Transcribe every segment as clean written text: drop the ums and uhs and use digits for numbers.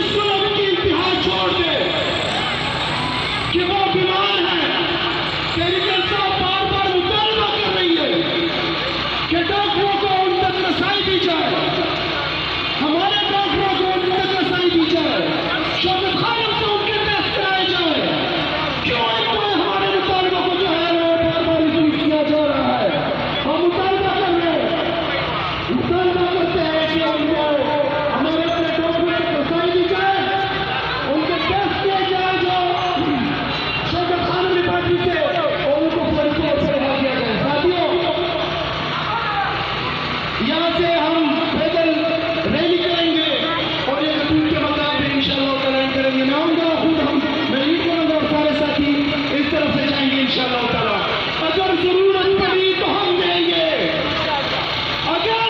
इस जुल्म की इंतहा छोड़ दे कि वो बीमार है। तहरीक इंसाफ बार बार मुतालबा कर रही है कि डॉक्टरों को उन तक रसाई दी जाए, हमारे डॉक्टरों को उन तक रसाई दी जाए, शौकत खान से उनके टेस्ट कराए जाए। क्यों हमारे मुतालबा को जो है वो बार बार रिफ्यूज किया जा रहा है? हम मुतालबा कर रहे हैं, मुतालबा करते हैं कि उनको हमारे अपने डॉक्टरों तक रसाई दी जाए, उनके टेस्ट किए जाए जो शौकत खान की पार्टी से, और उनको फौरी तौर पर हटा दिया जाए। साथियों, यहाँ से हम पैदल रैली करेंगे और ये कपूर के मकाम पे इंशाअल्लाह तआला करेंगे। मैं आऊँगा खुद, मैं लीड करूँगा और सारे साथी इस तरफ से जाएंगे इंशाअल्लाह तआला। अगर जरूरत पड़ी तो हम देंगे, अगर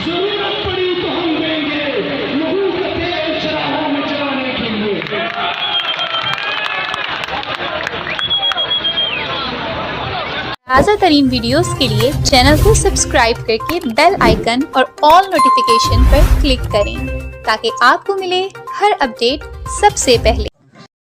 जरूरत पड़ी तो हम देंगे लोगों के तेज चराहों में चलाने के लिए। ताज़ा तरीन वीडियोस के लिए चैनल को सब्सक्राइब करके बेल आइकन और ऑल नोटिफिकेशन पर क्लिक करें ताकि आपको मिले हर अपडेट सबसे पहले।